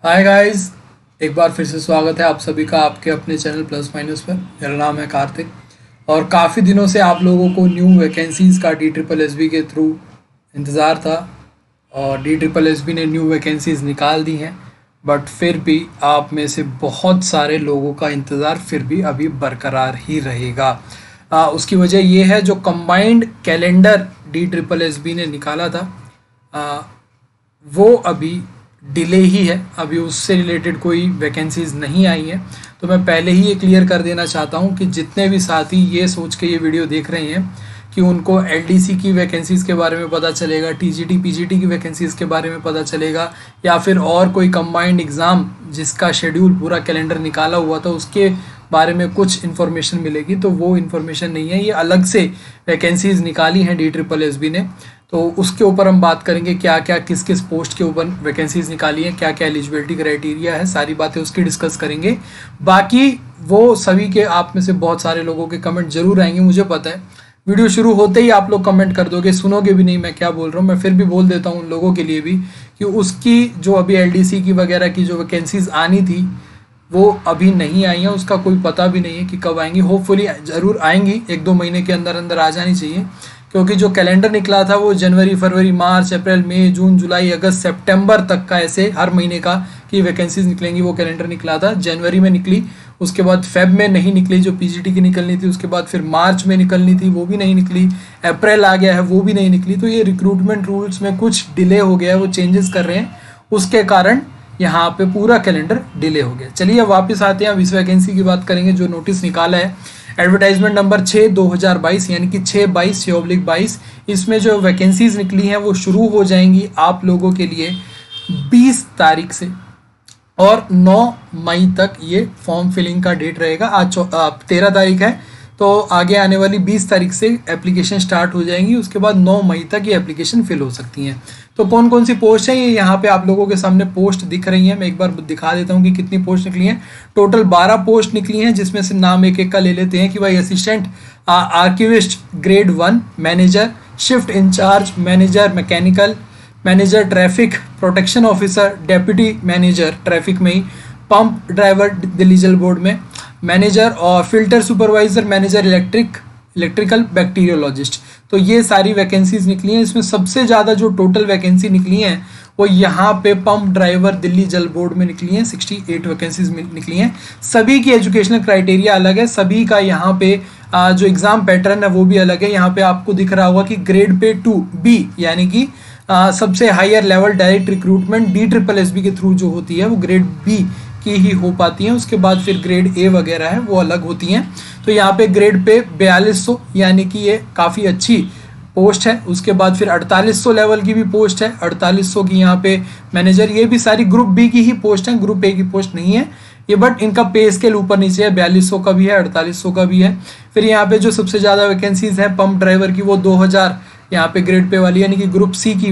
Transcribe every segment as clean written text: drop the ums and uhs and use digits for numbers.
Hi guys, एक बार फिर से स्वागत है आप सभी का आपके अपने चैनल प्लस माइनस पर। मेरा नाम है कार्तिक और काफ़ी दिनों से आप लोगों को न्यू वैकेंसीज़ का डी ट्रिपल एस बी के थ्रू इंतज़ार था और डी ट्रिपल एस बी ने न्यू वैकेंसीज़ निकाल दी हैं। बट फिर भी आप में से बहुत सारे लोगों का इंतज़ार फिर भी अभी बरकरार ही रहेगा। उसकी वजह ये है, जो combined calendar D triple S B ने निकाला था वो अभी डिले ही है। अभी उससे रिलेटेड कोई वैकेंसीज़ नहीं आई हैं। तो मैं पहले ही ये क्लियर कर देना चाहता हूँ कि जितने भी साथी ये सोच के ये वीडियो देख रहे हैं कि उनको एलडीसी की वैकेंसीज़ के बारे में पता चलेगा, टीजीटी पीजीटी की वैकेंसीज़ के बारे में पता चलेगा, या फिर और कोई कंबाइंड एग्ज़ाम जिसका शेड्यूल पूरा कैलेंडर निकाला हुआ था उसके बारे में कुछ इन्फॉर्मेशन मिलेगी, तो वो इन्फॉर्मेशन नहीं है। ये अलग से वैकेंसीज़ निकाली हैं डी ट्रिपल एस बी ने, तो उसके ऊपर हम बात करेंगे क्या क्या किस किस पोस्ट के ऊपर वैकेंसीज़ निकाली हैं, क्या क्या एलिजिबिलिटी क्राइटेरिया है, सारी बातें उसकी डिस्कस करेंगे। बाकी वो सभी के आप में से बहुत सारे लोगों के कमेंट जरूर आएंगे, मुझे पता है। वीडियो शुरू होते ही आप लोग कमेंट कर दोगे, सुनोगे भी नहीं मैं क्या बोल रहा हूँ। मैं फिर भी बोल देता हूँ उन लोगों के लिए भी कि उसकी जो अभी एलडीसी की वगैरह की जो वैकेंसीज़ आनी थी वो अभी नहीं आई हैं, उसका कोई पता भी नहीं है कि कब आएंगी। होपफुली ज़रूर आएंगी, 1-2 महीने के अंदर अंदर आ जानी चाहिए, क्योंकि जो कैलेंडर निकला था वो जनवरी, फरवरी, मार्च, अप्रैल, मई, जून, जुलाई, अगस्त, सितंबर तक का ऐसे हर महीने का की वैकेंसीज निकलेंगी। वो कैलेंडर निकला था, जनवरी में निकली, उसके बाद फेब में नहीं निकली जो पीजीटी की निकलनी थी, उसके बाद फिर मार्च में निकलनी थी वो भी नहीं निकली, अप्रैल आ गया है वो भी नहीं निकली। तो ये रिक्रूटमेंट रूल्स में कुछ डिले हो गया है, वो चेंजेस कर रहे हैं, उसके कारण यहाँ पे पूरा कैलेंडर डिले हो गया। चलिए अब वापस आते हैं, अब इस वैकेंसी की बात करेंगे जो नोटिस निकाला है एडवर्टाइजमेंट नंबर 6/2022 यानी कि 6/22/22। इसमें जो वैकेंसीज निकली हैं वो शुरू हो जाएंगी आप लोगों के लिए 20 तारीख से और 9 मई तक ये फॉर्म फिलिंग का डेट रहेगा। आज 13 तारीख है, तो आगे आने वाली 20 तारीख से एप्लीकेशन स्टार्ट हो जाएंगी, उसके बाद 9 मई तक ये एप्लीकेशन फिल हो सकती हैं। तो कौन कौन सी पोस्ट है ये यहाँ पे आप लोगों के सामने पोस्ट दिख रही हैं। मैं एक बार दिखा देता हूँ कि कितनी पोस्ट निकली हैं। टोटल 12 पोस्ट निकली हैं, जिसमें से नाम एक एक का ले लेते हैं कि भाई assistant archivist grade 1, manager, shift incharge, manager mechanical, manager traffic, protection officer, deputy manager traffic में ही, पंप ड्राइवर दिल्ली जल बोर्ड में, मैनेजर और filter supervisor, manager electrical, bacteriologist. तो ये सारी वैकेंसीज निकली हैं। इसमें सबसे ज़्यादा जो टोटल वैकेंसी निकली हैं वो यहाँ पे पंप ड्राइवर दिल्ली जल बोर्ड में निकली हैं, 68 वैकेंसीज निकली हैं। सभी की एजुकेशनल क्राइटेरिया अलग है, सभी का यहाँ पे जो एग्ज़ाम पैटर्न है वो भी अलग है। यहाँ पे आपको दिख रहा होगा कि ग्रेड पे 2B यानी कि सबसे higher level direct recruitment D triple S B के थ्रू जो होती है वो ग्रेड बी की ही हो पाती हैं। उसके बाद फिर ग्रेड ए वगैरह है वो अलग होती हैं। तो यहाँ पे ग्रेड पे 4200 यानी कि ये काफ़ी अच्छी पोस्ट है। उसके बाद फिर 4800 लेवल की भी पोस्ट है, 4800 की यहाँ पे मैनेजर। ये भी सारी ग्रुप बी की ही पोस्ट है, ग्रुप ए की पोस्ट नहीं है ये, बट इनका पे स्केल ऊपर नीचे है, 4200 का भी है, 4800 का भी है। फिर यहाँ पे जो सबसे ज़्यादा वैकेंसीज हैं पंप ड्राइवर की वो 2000 यहाँ पे ग्रेड पे वाली यानी कि ग्रुप सी की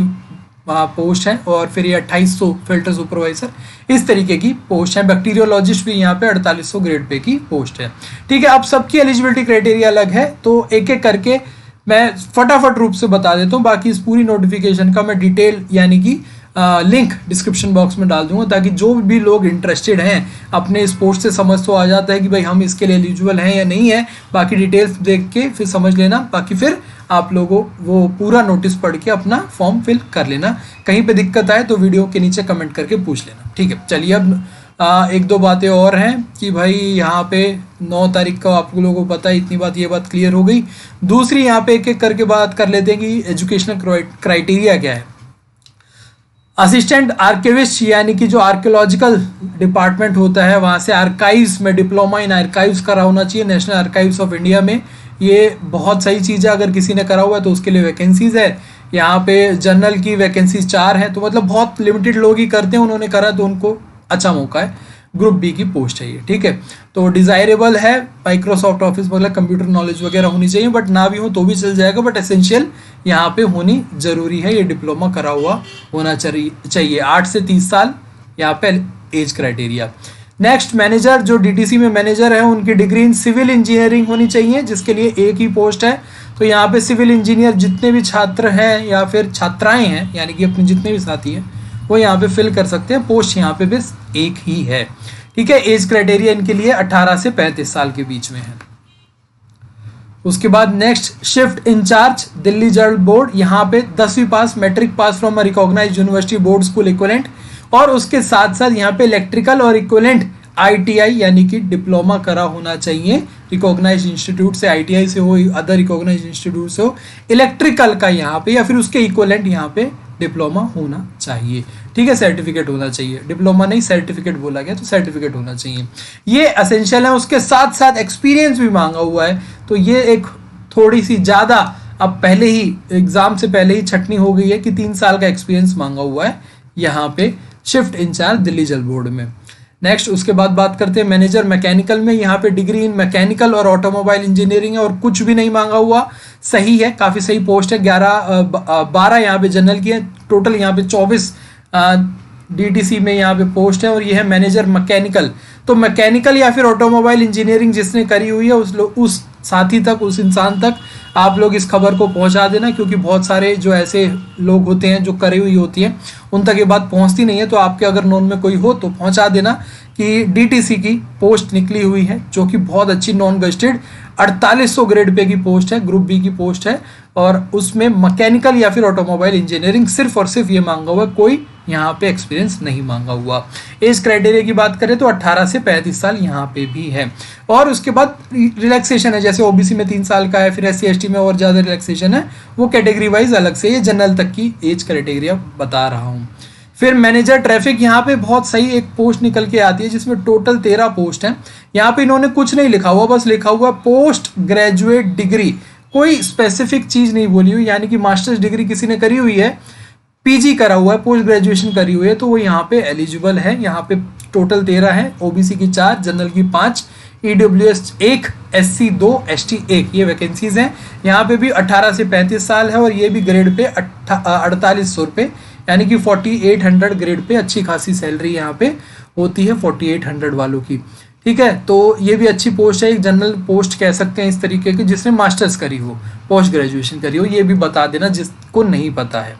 पोस्ट है, और फिर ये 2800 फिल्टर सुपरवाइजर, इस तरीके की पोस्ट है। बैक्टीरियोलॉजिस्ट भी यहाँ पे 4800 ग्रेड पे की पोस्ट है। ठीक है, अब सबकी एलिजिबिलिटी क्राइटेरिया अलग है, तो एक एक करके मैं फटाफट रूप से बता देता हूँ। बाकी इस पूरी नोटिफिकेशन का मैं डिटेल यानी कि लिंक डिस्क्रिप्शन बॉक्स में डाल दूंगा, ताकि जो भी लोग इंटरेस्टेड हैं अपने इस पोस्ट से समझ तो आ जाता है कि भाई हम इसके लिए एलिजिबल हैं या नहीं है। बाकी डिटेल्स देख के फिर समझ लेना, बाकी फिर आप लोगों वो पूरा नोटिस पढ़ के अपना फॉर्म फिल कर लेना। कहीं पे दिक्कत आए तो वीडियो के नीचे कमेंट करके पूछ लेना। ठीक है, चलिए अब एक दो बातें और हैं कि भाई यहाँ पे 9 तारीख का आप लोगों को पता है, इतनी बात, ये बात क्लियर हो गई। दूसरी यहाँ पे एक एक करके बात कर लेते हैं कि एजुकेशनल क्राइटेरिया क्या है। असिस्टेंट आर्किविस्ट यानी कि जो आर्कियोलॉजिकल डिपार्टमेंट होता है वहाँ से आर्काइव्स में डिप्लोमा इन आर्काइव्स करा होना चाहिए, नेशनल आर्काइव्स ऑफ इंडिया में। ये बहुत सही चीज़ है, अगर किसी ने करा हुआ है तो उसके लिए वैकेंसीज है। यहाँ पे जनरल की वैकेंसीज 4 हैं, तो मतलब बहुत लिमिटेड लोग ही करते हैं, उन्होंने करा तो उनको अच्छा मौका है। ग्रुप बी की पोस्ट है ये। ठीक है, तो डिज़ायरेबल है माइक्रोसॉफ्ट ऑफिस मतलब कंप्यूटर नॉलेज वगैरह होनी चाहिए, बट ना भी हो तो भी चल जाएगा, बट एसेंशियल यहाँ पे होनी जरूरी है। ये डिप्लोमा करा हुआ होना चाहिए, 8 से 30 साल यहाँ पे एज क्राइटेरिया। नेक्स्ट, मैनेजर, जो डीटीसी में मैनेजर है उनकी डिग्री इन सिविल इंजीनियरिंग होनी चाहिए, जिसके लिए एक ही पोस्ट है। तो यहाँ पे सिविल इंजीनियर जितने भी छात्र हैं या फिर छात्राएं हैं यानी कि अपने जितने भी साथी हैं वो यहाँ पे फिल कर सकते हैं। पोस्ट यहाँ पे बस एक ही है, ठीक है। एज क्राइटेरिया इनके लिए 18 से 35 साल के बीच में है। उसके बाद नेक्स्ट शिफ्ट इंचार्ज दिल्ली जल बोर्ड, यहाँ पे 10वीं पास, मैट्रिक पास from a recognised university board school equivalent, और उसके साथ साथ यहाँ पे इलेक्ट्रिकल और इक्विवेलेंट आईटीआई यानी कि डिप्लोमा करा होना चाहिए। रिकॉग्नाइज्ड इंस्टीट्यूट से, आईटीआई से हो, अदर रिकॉग्नाइज्ड इंस्टीट्यूट से हो, इलेक्ट्रिकल का यहाँ पे या फिर उसके इक्विवेलेंट यहाँ पे डिप्लोमा होना चाहिए, ठीक है। सर्टिफिकेट होना चाहिए, डिप्लोमा नहीं सर्टिफिकेट बोला गया, तो सर्टिफिकेट होना चाहिए, ये एसेंशियल है। उसके साथ साथ एक्सपीरियंस भी मांगा हुआ है, तो ये एक थोड़ी सी ज़्यादा अब पहले ही एग्जाम से पहले ही छटनी हो गई है कि 3 साल का एक्सपीरियंस मांगा हुआ है यहाँ पे शिफ्ट इंचार्ज दिल्ली जल बोर्ड में। नेक्स्ट उसके बाद बात करते हैं मैनेजर मैकेनिकल में, यहाँ पे डिग्री इन मैकेनिकल और ऑटोमोबाइल इंजीनियरिंग है और कुछ भी नहीं मांगा हुआ, सही है, काफ़ी सही पोस्ट है। 12 यहाँ पे जनरल की है, टोटल यहाँ पे 24 डीटीसी में यहाँ पे पोस्ट है, और ये है मैनेजर मैकेनिकल। तो मैकेनिकल या फिर ऑटोमोबाइल इंजीनियरिंग जिसने करी हुई है उस साथी तक, उस इंसान तक आप लोग इस खबर को पहुंचा देना, क्योंकि बहुत सारे जो ऐसे लोग होते हैं जो करी हुई होती हैं उन तक ये बात पहुंचती नहीं है। तो आपके अगर नोन में कोई हो तो पहुंचा देना कि डीटीसी की पोस्ट निकली हुई है, जो कि बहुत अच्छी नॉन गजेटेड 4800 ग्रेड पे की पोस्ट है, ग्रुप बी की पोस्ट है, और उसमें मैकेनिकल या फिर ऑटोमोबाइल इंजीनियरिंग सिर्फ और सिर्फ ये मांगा हुआ है, कोई यहाँ पे एक्सपीरियंस नहीं मांगा हुआ। एज क्राइटेरिया की बात करें तो 18 से 35 साल यहाँ पे भी है, और उसके बाद रिलैक्सेशन है, जैसे ओबीसी में 3 साल का है, फिर एससी एसटी में और ज़्यादा रिलैक्सेशन है, वो कैटेगरी वाइज अलग से, ये जनरल तक की एज क्राइटेरिया बता रहा हूँ। फिर मैनेजर ट्रैफिक, यहाँ पे बहुत सही एक पोस्ट निकल के आती है जिसमें टोटल 13 पोस्ट हैं। यहाँ पे इन्होंने कुछ नहीं लिखा हुआ, बस लिखा हुआ पोस्ट ग्रेजुएट डिग्री, कोई स्पेसिफिक चीज़ नहीं बोली हुई, यानी कि मास्टर्स डिग्री किसी ने करी हुई है, पीजी करा हुआ है, पोस्ट ग्रेजुएशन करी हुई है, तो वो यहाँ पे एलिजिबल है। यहाँ पे टोटल 13 है, ओबीसी की 4, जनरल की 5, ईडब्ल्यूएस 1, एससी 2, एसटी 1, ये वैकेंसीज हैं। यहाँ पे भी 18 से 35 साल है, और ये भी ग्रेड पे 4800 रुपये, यानी कि 4800 ग्रेड पे अच्छी खासी सैलरी यहाँ पे होती है 4800 वालों की, ठीक है। तो ये भी अच्छी पोस्ट है, एक जनरल पोस्ट कह सकते हैं इस तरीके की, जिसने मास्टर्स करी हो, पोस्ट ग्रेजुएशन करी हो, ये भी बता देना जिसको नहीं पता है,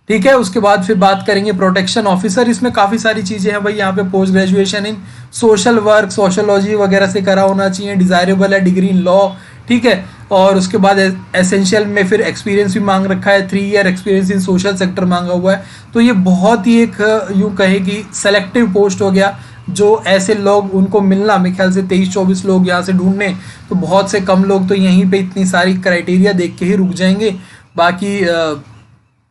ठीक है। उसके बाद फिर बात करेंगे प्रोटेक्शन ऑफिसर, इसमें काफ़ी सारी चीज़ें हैं भाई। यहाँ पे post graduation in social work, sociology वगैरह से करा होना चाहिए, डिज़ायरेबल है डिग्री इन लॉ, ठीक है। और उसके बाद एसेंशियल में फिर एक्सपीरियंस भी मांग रखा है, 3 year experience in social sector मांगा हुआ है। तो ये बहुत ही एक यूँ कहे कि सेलेक्टिव पोस्ट हो गया, जो ऐसे लोग उनको मिलना, मेरे ख्याल से 23-24 लोग यहाँ से ढूंढने, तो बहुत से कम लोग तो यहीं पे इतनी सारी क्राइटेरिया देख के ही रुक जाएंगे, बाकी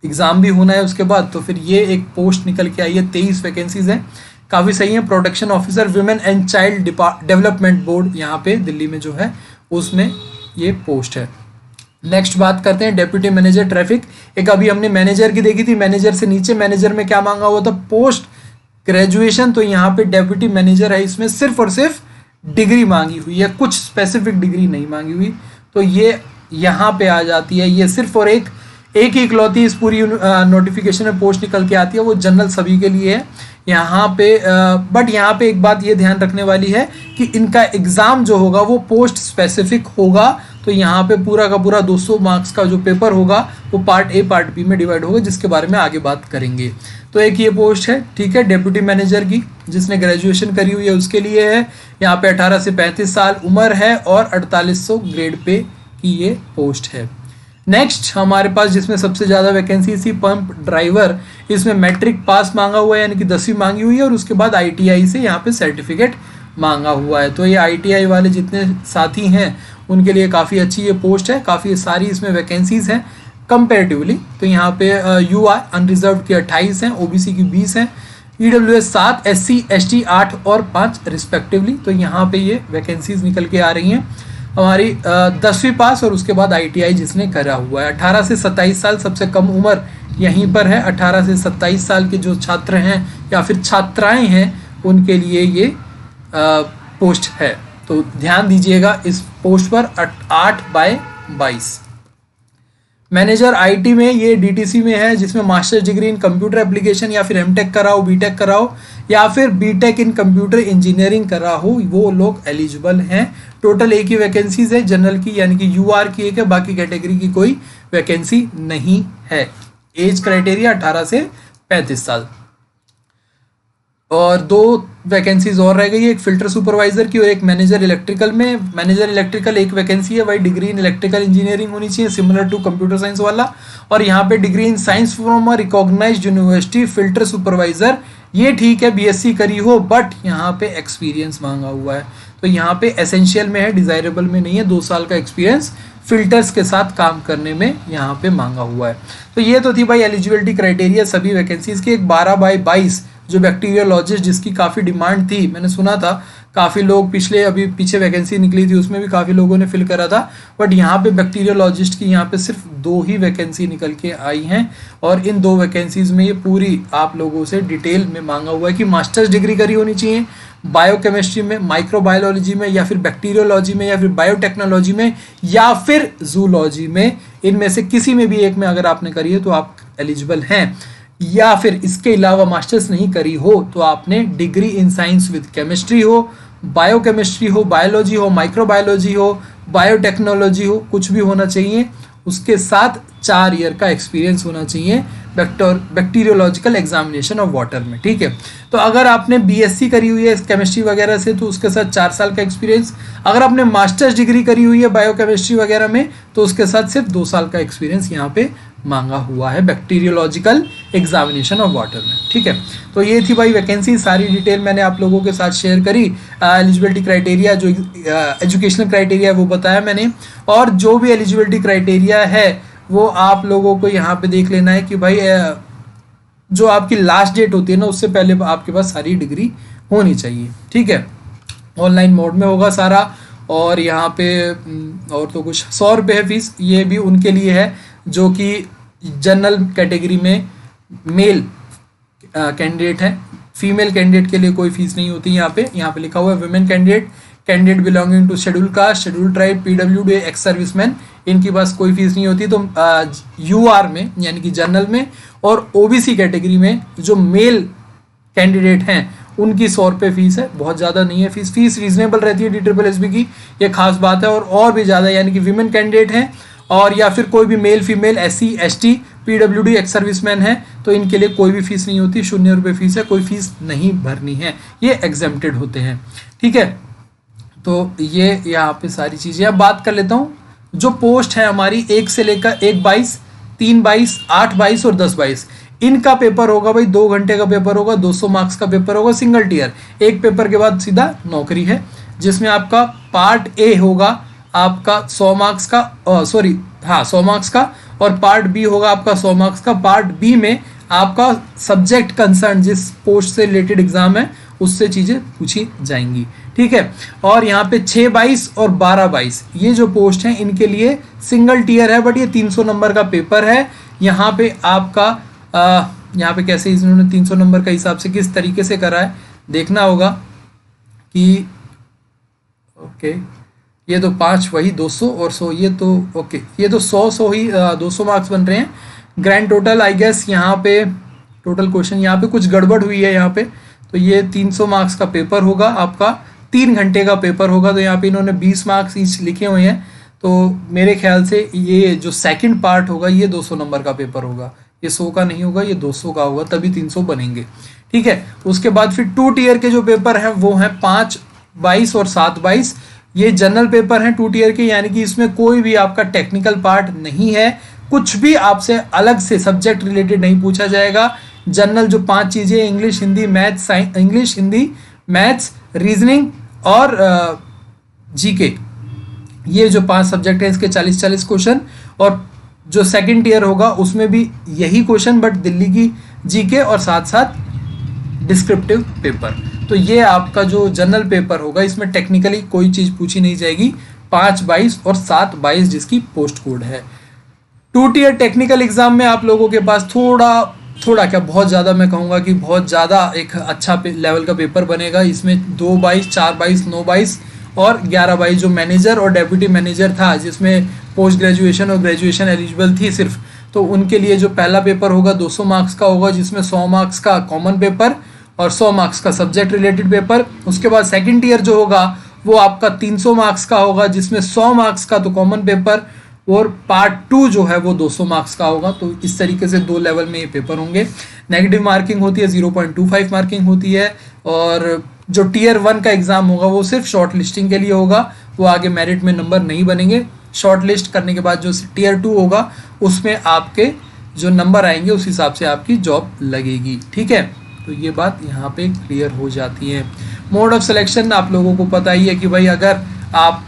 एग्ज़ाम भी होना है उसके बाद। तो फिर ये एक पोस्ट निकल के आई है, 23 वैकेंसीज हैं, काफ़ी सही है। Protection officer women and child development board यहाँ पे दिल्ली में जो है उसमें ये पोस्ट है। नेक्स्ट बात करते हैं डेप्यूटी मैनेजर ट्रैफिक, एक अभी हमने मैनेजर की देखी थी, मैनेजर से नीचे मैनेजर में क्या मांगा हुआ था, पोस्ट ग्रेजुएशन, तो यहाँ पे डेप्यूटी मैनेजर है, इसमें सिर्फ और सिर्फ डिग्री मांगी हुई है, कुछ स्पेसिफिक डिग्री नहीं मांगी हुई, तो ये यहाँ पे आ जाती है। ये सिर्फ और एक ही इकलौती इस पूरी नोटिफिकेशन में पोस्ट निकल के आती है, वो जनरल सभी के लिए है यहाँ पे। बट यहाँ पे एक बात ये ध्यान रखने वाली है कि इनका एग्ज़ाम जो होगा वो पोस्ट स्पेसिफिक होगा, तो यहाँ पे पूरा का पूरा 200 मार्क्स का जो पेपर होगा वो पार्ट ए पार्ट बी में डिवाइड होगा, जिसके बारे में आगे बात करेंगे। तो एक ये पोस्ट है, ठीक है, डेप्यूटी मैनेजर की, जिसने ग्रेजुएशन करी हुई है उसके लिए है। यहाँ पे 18 से 35 साल उम्र है, और 4800 ग्रेड पे की ये पोस्ट है। नेक्स्ट हमारे पास जिसमें सबसे ज़्यादा वैकेंसी थी पंप ड्राइवर, इसमें मैट्रिक पास मांगा हुआ है, यानी कि 10वीं मांगी हुई है, और उसके बाद आईटीआई से यहाँ पे सर्टिफिकेट मांगा हुआ है। तो ये आईटीआई वाले जितने साथी हैं उनके लिए काफ़ी अच्छी ये पोस्ट है, काफ़ी सारी इसमें वैकेंसीज हैं कंपेरेटिवली। तो यहाँ पे यूआर अनरिजर्व की 28 हैं, ओबीसी की 20 हैं, ईडब्ल्यूएस 7, एससी एसटी 8 और 5 रिस्पेक्टिवली। तो यहाँ पे ये वैकेंसीज निकल के आ रही हैं हमारी 10वीं पास और उसके बाद आईटीआई जिसने करा हुआ है। 18 से 27 साल सबसे कम उम्र यहीं पर है। 18 से 27 साल के जो छात्र हैं या फिर छात्राएं हैं उनके लिए ये पोस्ट है, तो ध्यान दीजिएगा इस पोस्ट पर। 8/22 मैनेजर आईटी में ये डीटीसी में है, जिसमें masters degree in computer application या फिर एमटेक कराओ, बीटेक कराओ या फिर बीटेक इन कंप्यूटर इंजीनियरिंग करा हो, वो लोग एलिजिबल हैं। टोटल एक ही वैकेंसीज है जनरल की, यानी कि यूआर की एक है, बाकी कैटेगरी की कोई वैकेंसी नहीं है। एज क्राइटेरिया 18 से 35 साल। और 2 वैकेंसीज और रह गई है, एक फिल्टर सुपरवाइजर की और एक मैनेजर इलेक्ट्रिकल में। मैनेजर इलेक्ट्रिकल एक वैकेंसी है, वही डिग्री इन इलेक्ट्रिकल इंजीनियरिंग होनी चाहिए सिमिलर टू कंप्यूटर साइंस वाला। और यहाँ पे degree in science from a recognised university. Filter supervisor ये ठीक है बीएससी करी हो, बट यहाँ पे एक्सपीरियंस मांगा हुआ है, तो यहाँ पे एसेंशियल में है, डिजायरेबल में नहीं है। 2 साल का एक्सपीरियंस फिल्टर्स के साथ काम करने में यहाँ पे मांगा हुआ है। तो ये तो थी भाई एलिजिबिलिटी क्राइटेरिया सभी वैकेंसीज की। एक 12/22 जो बैक्टीरियोलॉजिस्ट जिसकी काफ़ी डिमांड थी, मैंने सुना था काफ़ी लोग अभी पीछे वैकेंसी निकली थी उसमें भी काफ़ी लोगों ने फिल करा था, बट यहाँ पे बैक्टीरियोलॉजिस्ट की यहाँ पे सिर्फ 2 ही वैकेंसी निकल के आई हैं। और इन 2 वैकेंसीज में ये पूरी आप लोगों से डिटेल में मांगा हुआ है कि मास्टर्स डिग्री करी होनी चाहिए बायोकेमिस्ट्री में, माइक्रोबायोलॉजी में, या फिर बैक्टीरियोलॉजी में, या फिर बायोटेक्नोलॉजी में, या फिर जूलॉजी में। इनमें से किसी में भी एक में अगर आपने करी है तो आप एलिजिबल हैं। या फिर इसके अलावा मास्टर्स नहीं करी हो तो आपने degree in science with chemistry हो, बायोकेमिस्ट्री हो, बायोलॉजी हो, माइक्रोबायोलॉजी हो, बायोटेक्नोलॉजी हो, कुछ भी होना चाहिए। उसके साथ 4 ईयर का एक्सपीरियंस होना चाहिए बैक्टीरियोलॉजिकल एग्जामिनेशन ऑफ वाटर में, ठीक है। तो अगर आपने बीएससी करी हुई है केमिस्ट्री वगैरह से तो उसके साथ 4 साल का एक्सपीरियंस, अगर आपने मास्टर्स डिग्री करी हुई है बायोकेमिस्ट्री वगैरह में तो उसके साथ सिर्फ 2 साल का एक्सपीरियंस यहाँ पे मांगा हुआ है बैक्टीरियोलॉजिकल एग्जामिनेशन ऑफ वाटर में, ठीक है। तो ये थी भाई वैकेंसी, सारी डिटेल मैंने आप लोगों के साथ शेयर करी। एलिजिबिलिटी क्राइटेरिया जो एजुकेशनल क्राइटेरिया है वो बताया मैंने, और जो भी एलिजिबिलिटी क्राइटेरिया है वो आप लोगों को यहाँ पे देख लेना है कि भाई जो आपकी लास्ट डेट होती है ना उससे पहले आपके पास सारी डिग्री होनी चाहिए, ठीक है। ऑनलाइन मोड में होगा सारा। और यहाँ पे और तो कुछ 100 रुपये है फीस, ये भी उनके लिए है जो कि जनरल कैटेगरी में मेल कैंडिडेट है। फीमेल कैंडिडेट के लिए कोई फीस नहीं होती यहाँ पे लिखा हुआ है women candidate belonging to schedule caste, schedule tribe, PWD, ex serviceman, इनकी पास कोई फीस नहीं होती। तो यूआर में यानी कि जनरल में और ओबीसी कैटेगरी में जो मेल कैंडिडेट हैं उनकी 100 रुपये फीस है, बहुत ज़्यादा नहीं है फीस रीजनेबल रहती है DSSB की, ये खास बात है। और भी ज़्यादा यानी कि वीमेन कैंडिडेट हैं और या फिर कोई भी male female SC ST PWD ex serviceman है तो इनके लिए कोई भी फीस नहीं होती, 0 रुपये फीस है, कोई फीस नहीं भरनी है, ये एग्जेम्प्टेड होते हैं, ठीक है। तो ये यहाँ पे सारी चीज़ें अब बात कर लेता हूँ। जो पोस्ट है हमारी 1 से लेकर 1/22, 3/22, 8/22 और 10/22, इनका पेपर होगा भाई 2 घंटे का पेपर होगा, 200 मार्क्स का पेपर होगा, सिंगल टीयर। एक पेपर के बाद सीधा नौकरी है, जिसमें आपका पार्ट ए होगा आपका 100 मार्क्स का, 100 मार्क्स का, और पार्ट बी होगा आपका 100 मार्क्स का। पार्ट बी में आपका सब्जेक्ट कंसर्न जिस पोस्ट से रिलेटेड एग्जाम है उससे चीज़ें पूछी जाएंगी, ठीक है। और यहाँ पे 6/22 और 12/22 ये जो पोस्ट हैं इनके लिए सिंगल टीयर है, बट ये 300 नंबर का पेपर है। यहाँ पे आपका यहाँ पे कैसे इन्होंने 300 नंबर का हिसाब से किस तरीके से करा है देखना होगा कि ओके ये तो 5 वही 200 और 100 ये तो ओके ये तो 100 ही 200 मार्क्स बन रहे हैं। ग्रैंड टोटल आई गेस यहाँ पे टोटल क्वेश्चन यहाँ पे कुछ गड़बड़ हुई है यहाँ पे, तो ये 300 मार्क्स का पेपर होगा आपका, 3 घंटे का पेपर होगा। तो यहाँ पे इन्होंने 20 मार्क्स ईच लिखे हुए हैं, तो मेरे ख्याल से ये जो सेकंड पार्ट होगा ये 200 नंबर का पेपर होगा, ये 100 का नहीं होगा, ये 200 का होगा, तभी 300 बनेंगे, ठीक है। उसके बाद फिर 2 टीयर के जो पेपर हैं वो हैं 5/22 और 7/22, ये जनरल पेपर हैं 2 टीयर के, यानी कि इसमें कोई भी आपका टेक्निकल पार्ट नहीं है, कुछ भी आपसे अलग से सब्जेक्ट रिलेटेड नहीं पूछा जाएगा। जनरल जो 5 चीज़ें English Hindi maths, English Hindi maths, reasoning और जीके, ये जो 5 सब्जेक्ट हैं इसके 40-40 क्वेश्चन। और जो सेकंड ईयर होगा उसमें भी यही क्वेश्चन, बट दिल्ली की जीके और साथ साथ डिस्क्रिप्टिव पेपर। तो ये आपका जो जनरल पेपर होगा इसमें टेक्निकली कोई चीज़ पूछी नहीं जाएगी। 5/22 और 7/22 जिसकी पोस्ट कोड है। 2 टीयर टेक्निकल एग्जाम में आप लोगों के पास थोड़ा क्या बहुत ज़्यादा मैं कहूँगा कि बहुत ज़्यादा एक अच्छा लेवल का पेपर बनेगा। इसमें 2/22, 4/22, 9/22 और 11/22 जो मैनेजर और डेप्यूटी मैनेजर था जिसमें पोस्ट ग्रेजुएशन और ग्रेजुएशन एलिजिबल थी सिर्फ, तो उनके लिए जो पहला पेपर होगा 200 मार्क्स का होगा, जिसमें 100 मार्क्स का कॉमन पेपर और 100 मार्क्स का सब्जेक्ट रिलेटेड पेपर। उसके बाद सेकंड ईयर जो होगा वो आपका 300 मार्क्स का होगा, जिसमें 100 मार्क्स का तो कॉमन पेपर, और पार्ट 2 जो है वो 200 मार्क्स का होगा। तो इस तरीके से 2 लेवल में ये पेपर होंगे। नेगेटिव मार्किंग होती है, 0.25 मार्किंग होती है। और जो टीयर 1 का एग्जाम होगा वो सिर्फ शॉर्ट लिस्टिंग के लिए होगा, वो आगे मेरिट में नंबर नहीं बनेंगे। शॉर्ट लिस्ट करने के बाद जो टीयर 2 होगा उसमें आपके जो नंबर आएंगे उस हिसाब से आपकी जॉब लगेगी। ठीक है, तो ये बात यहाँ पे क्लियर हो जाती है। मोड ऑफ सिलेक्शन आप लोगों को पता ही है कि भाई अगर आप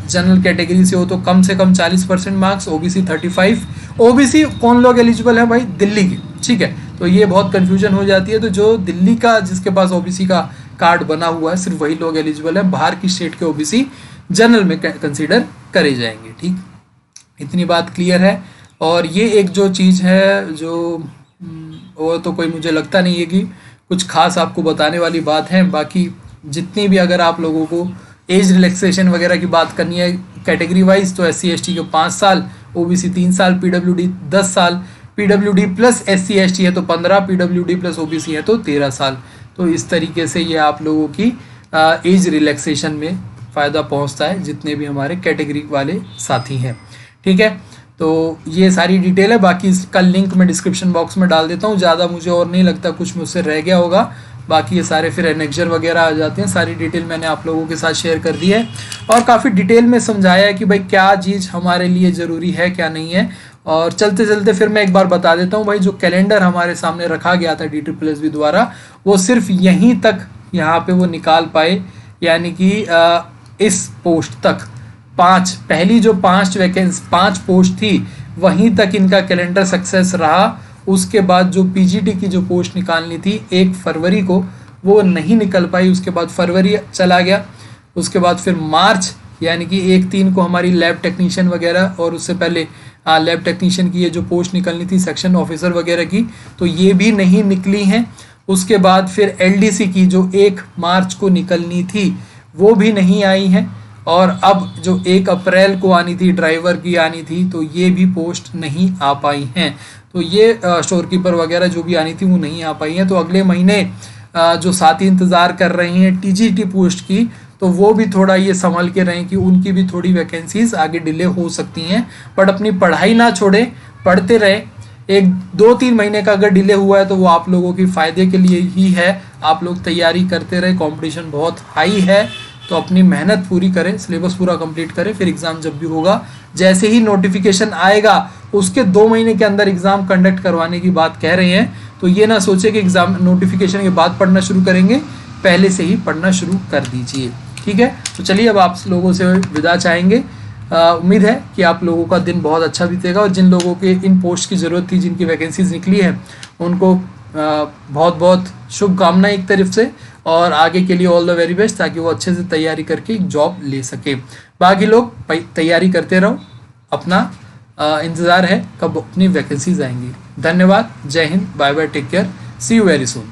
जनरल कैटेगरी से हो तो कम से कम 40% मार्क्स, ओबीसी 35। ओबीसी कौन लोग एलिजिबल है भाई? दिल्ली के। ठीक है, तो ये बहुत कन्फ्यूजन हो जाती है। तो जो दिल्ली का, जिसके पास ओबीसी का कार्ड बना हुआ है, सिर्फ वही लोग एलिजिबल है। बाहर की स्टेट के ओबीसी जनरल में कंसीडर करे जाएंगे। ठीक, इतनी बात क्लियर है। और ये एक जो चीज़ है जो वो तो कोई मुझे लगता नहीं है कि कुछ खास आपको बताने वाली बात है। बाकी जितनी भी अगर आप लोगों को एज रिलैक्सेशन वगैरह की बात करनी है कैटेगरी वाइज, तो SC/ST के 5 साल, ओबीसी 3 साल, पीडब्ल्यूडी 10 साल, पीडब्ल्यूडी प्लस SC/ST है तो 15, पीडब्ल्यूडी प्लस ओबीसी है तो 13 साल। तो इस तरीके से ये आप लोगों की एज रिलैक्सेशन में फ़ायदा पहुंचता है जितने भी हमारे कैटेगरी वाले साथी हैं। ठीक है, तो ये सारी डिटेल है। बाकी इसका लिंक मैं डिस्क्रिप्शन बॉक्स में डाल देता हूँ। ज़्यादा मुझे और नहीं लगता कुछ मुझसे रह गया होगा। बाकी ये सारे फिर एनेक्जर वगैरह आ जाते हैं। सारी डिटेल मैंने आप लोगों के साथ शेयर कर दी है और काफ़ी डिटेल में समझाया है कि भाई क्या चीज़ हमारे लिए ज़रूरी है, क्या नहीं है। और चलते चलते फिर मैं एक बार बता देता हूँ भाई, जो कैलेंडर हमारे सामने रखा गया था DSSB द्वारा, वो सिर्फ यहीं तक यहाँ पे वो निकाल पाए, यानी कि इस पोस्ट तक 5, पहली जो 5 पोस्ट थी वहीं तक इनका कैलेंडर सक्सेस रहा। उसके बाद जो पीजीटी की जो पोस्ट निकालनी थी 1 फरवरी को, वो नहीं निकल पाई। उसके बाद फरवरी चला गया, उसके बाद फिर मार्च यानी कि 1/3 को हमारी लैब टेक्नीशियन वगैरह, और उससे पहले लैब टेक्नीशियन की ये जो पोस्ट निकलनी थी सेक्शन ऑफिसर वगैरह की, तो ये भी नहीं निकली हैं। उसके बाद फिर एलडीसी की जो 1 मार्च को निकलनी थी वो भी नहीं आई हैं। और अब जो 1 अप्रैल को आनी थी, ड्राइवर की आनी थी, तो ये भी पोस्ट नहीं आ पाई हैं। तो ये स्टोर कीपर वगैरह जो भी आनी थी वो नहीं आ पाई हैं। तो अगले महीने जो साथी इंतज़ार कर रहे हैं टीजीटी पोस्ट की, तो वो भी थोड़ा ये संभल के रहें कि उनकी भी थोड़ी वैकेंसीज आगे डिले हो सकती हैं। बट अपनी पढ़ाई ना छोड़ें, पढ़ते रहें। 1-2-3 महीने का अगर डिले हुआ है तो वो आप लोगों के फ़ायदे के लिए ही है। आप लोग तैयारी करते रहे, कंपटीशन बहुत हाई है, तो अपनी मेहनत पूरी करें, सिलेबस पूरा कंप्लीट करें। फिर एग्ज़ाम जब भी होगा, जैसे ही नोटिफिकेशन आएगा उसके 2 महीने के अंदर एग्ज़ाम कंडक्ट करवाने की बात कह रहे हैं। तो ये ना सोचे कि एग्ज़ाम नोटिफिकेशन के बाद पढ़ना शुरू करेंगे, पहले से ही पढ़ना शुरू कर दीजिए। ठीक है, तो चलिए अब आप लोगों से विदा चाहेंगे। उम्मीद है कि आप लोगों का दिन बहुत अच्छा बीतेगा, और जिन लोगों के इन पोस्ट की ज़रूरत थी, जिनकी वैकेंसीज निकली है, उनको बहुत बहुत शुभकामनाएं एक तरफ से, और आगे के लिए ऑल द वेरी बेस्ट, ताकि वो अच्छे से तैयारी करके एक जॉब ले सके। बाकी लोग तैयारी करते रहो, अपना इंतज़ार है कब अपनी वैकेंसीज आएंगी। धन्यवाद, जय हिंद, bye bye, take care, see you very soon.